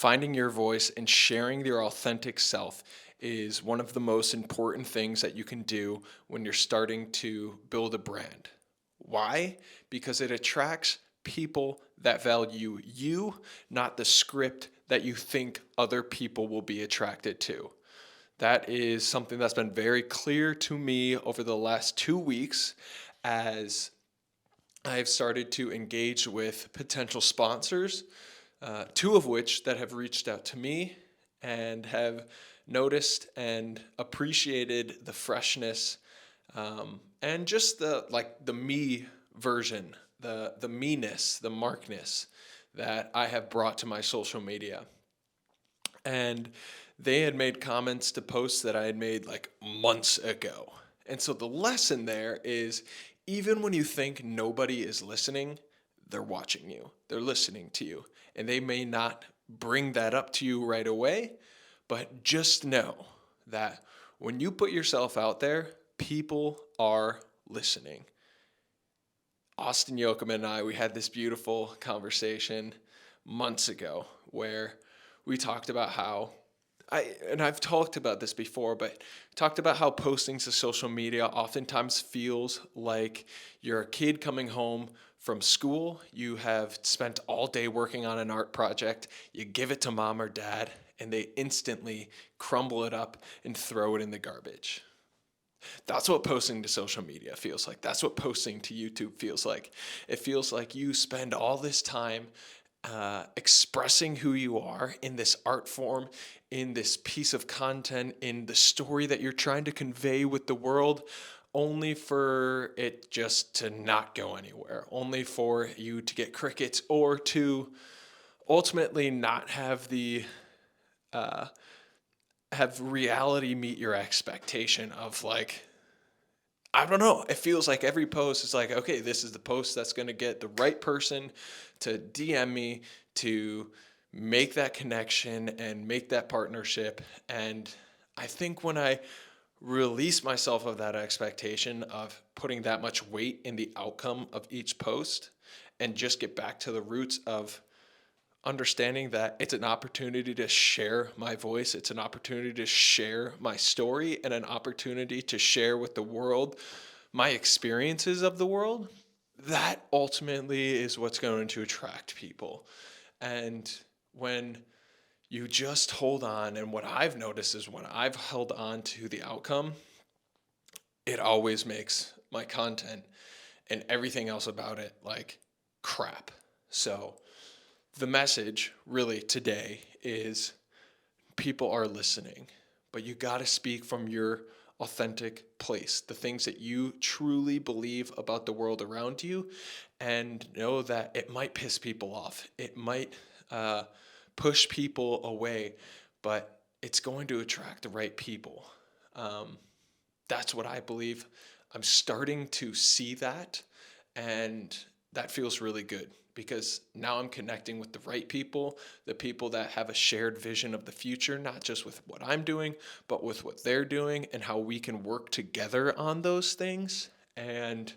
Finding your voice and sharing your authentic self is one of the most important things that you can do when you're starting to build a brand. Why? Because it attracts people that value you, not the script that you think other people will be attracted to. That is something that's been very clear to me over the last 2 weeks as I've started to engage with potential sponsors, two of which that have reached out to me and have noticed and appreciated the freshness and just the me version, the me-ness, the markness that I have brought to my social media. And they had made comments to posts that I had made like months ago. And so the lesson there is even when you think nobody is listening, they're watching you, they're listening to you, and they may not bring that up to you right away, but just know that when you put yourself out there, people are listening. Austin Jochum and I, we had this beautiful conversation months ago where we talked about how I've talked about this before, but talked about how posting to social media oftentimes feels like you're a kid coming home from school. You have spent all day working on an art project. You give it to mom or dad, and they instantly crumble it up and throw it in the garbage. That's what posting to social media feels like. That's what posting to YouTube feels like. It feels like you spend all this time expressing who you are in this art form, in this piece of content, in the story that you're trying to convey with the world, only for it just to not go anywhere, only for you to get crickets or to ultimately not have the have reality meet your expectation of like, I don't know. It feels like every post is like, okay, this is the post that's going to get the right person to DM me to make that connection and make that partnership. And I think when I release myself of that expectation of putting that much weight in the outcome of each post and just get back to the roots of understanding that it's an opportunity to share my voice, it's an opportunity to share my story, and an opportunity to share with the world my experiences of the world, that ultimately is what's going to attract people. And when you just hold on, and what I've noticed is when I've held on to the outcome, it always makes my content and everything else about it like crap. So, the message really today is people are listening, but you got to speak from your authentic place, the things that you truly believe about the world around you, and know that it might piss people off. It might push people away, but it's going to attract the right people. That's what I believe. I'm starting to see that, and that feels really good because now I'm connecting with the right people, the people that have a shared vision of the future, not just with what I'm doing, but with what they're doing and how we can work together on those things. And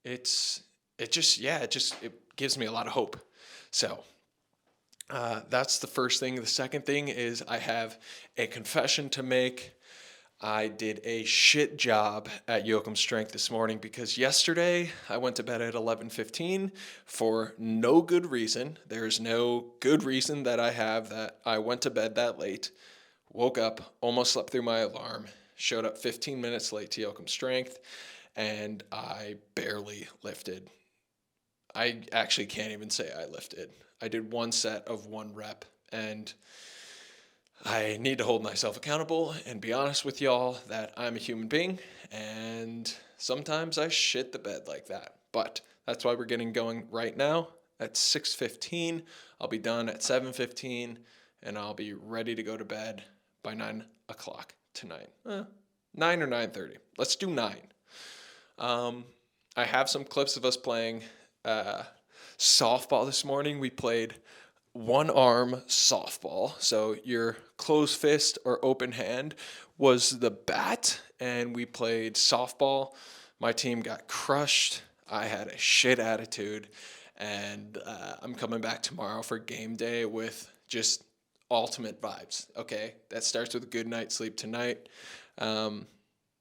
it's it gives me a lot of hope. So that's the first thing. The second thing is I have a confession to make. I did a shit job at Jochum Strength this morning because yesterday I went to bed at 11:15 for no good reason. There's no good reason that I have that I went to bed that late. Woke up, almost slept through my alarm, showed up 15 minutes late to Jochum Strength, and I barely lifted. I actually can't even say I lifted. I did one set of one rep, and I need to hold myself accountable and be honest with y'all that I'm a human being and sometimes I shit the bed like that. But that's why we're getting going right now at 6:15. I'll be done at 7:15 and I'll be ready to go to bed by 9 o'clock tonight. 9 or 9:30. Let's do 9. I have some clips of us playing softball this morning. We played one arm softball. So your closed fist or open hand was the bat, and we played softball. My team got crushed. I had a shit attitude, and I'm coming back tomorrow for game day with just ultimate vibes. Okay, that starts with a good night's sleep tonight.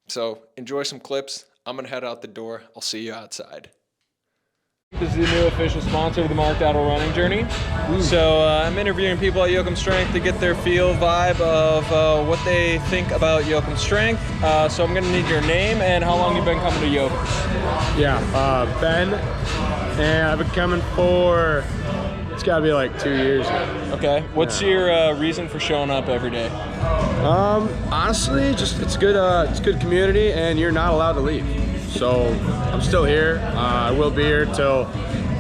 So enjoy some clips. I'm gonna head out the door. I'll see you outside. This is the new official sponsor of the Marked Idle Running Journey. So I'm interviewing people at Jochum Strength to get their feel, vibe of what they think about Jochum Strength. So I'm gonna need your name and how long you've been coming to Jochum. Yeah, Ben, and I've been coming for, it's gotta be like 2 years now. Okay, what's your reason for showing up every day? Honestly, just it's good community, and you're not allowed to leave. So I'm still here. I will be here till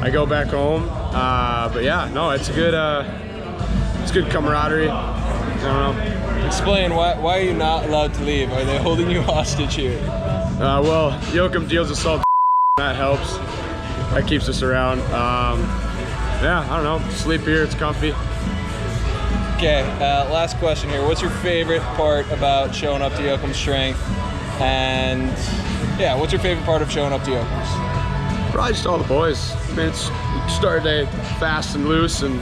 I go back home. But yeah, no, it's good camaraderie. I don't know. Explain, why are you not allowed to leave? Are they holding you hostage here? Well, Jochum deals with salt. That helps. That keeps us around. Yeah, I don't know. Sleep here. It's comfy. Okay, last question here. What's your favorite part about showing up to Jochum Strength? And yeah, what's your favorite part of showing up to Jochum's? Probably just all the boys. I mean, it's you start a day fast and loose, and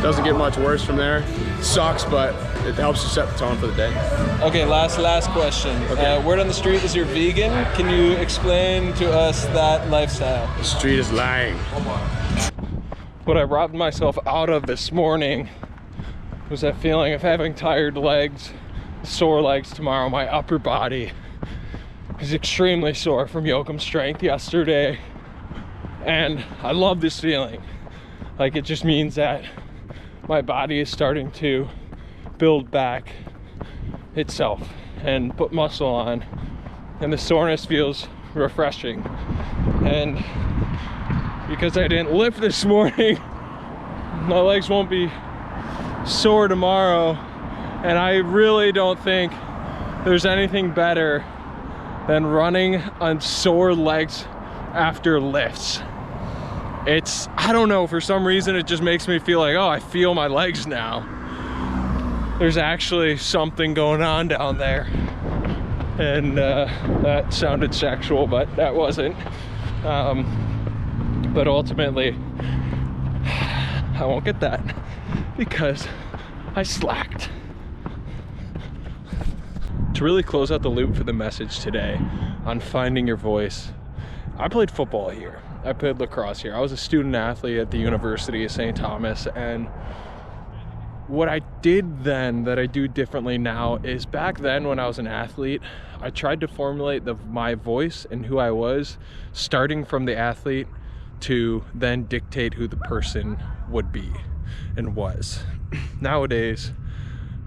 doesn't get much worse from there. It sucks, but it helps you set the tone for the day. Okay, last question. Okay. Word on the street is you're vegan. Can you explain to us that lifestyle? The street is lying. What I robbed myself out of this morning was that feeling of having tired legs, sore legs tomorrow. My upper body is extremely sore from Jochum Strength yesterday, and I love this feeling. Like, it just means that my body is starting to build back itself and put muscle on, and the soreness feels refreshing. And because I didn't lift this morning, my legs won't be sore tomorrow, and I really don't think there's anything better than running on sore legs after lifts. I don't know, for some reason it just makes me feel like, oh, I feel my legs now. There's actually something going on down there. And that sounded sexual, but that wasn't. But ultimately, I won't get that because I slacked. To really close out the loop for the message today on finding your voice, I played football here. I played lacrosse here. I was a student athlete at the University of St. Thomas, and what I did then that I do differently now is, back then when I was an athlete, I tried to formulate my voice and who I was, starting from the athlete to then dictate who the person would be and was. Nowadays,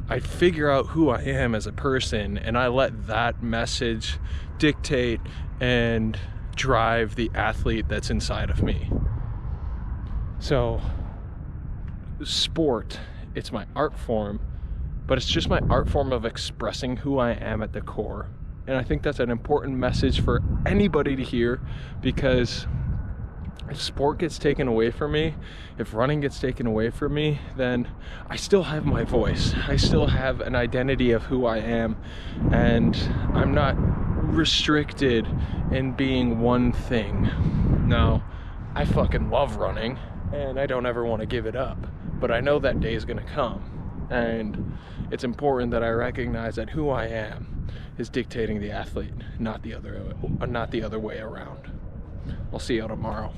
I figure out who I am as a person, and I let that message dictate and drive the athlete that's inside of me. So sport, it's my art form, but it's just my art form of expressing who I am at the core. And I think that's an important message for anybody to hear, because if sport gets taken away from me, if running gets taken away from me, then I still have my voice. I still have an identity of who I am, and I'm not restricted in being one thing. Now, I fucking love running, and I don't ever want to give it up, but I know that day is gonna come, and it's important that I recognize that who I am is dictating the athlete, not the other way around. I'll see you tomorrow.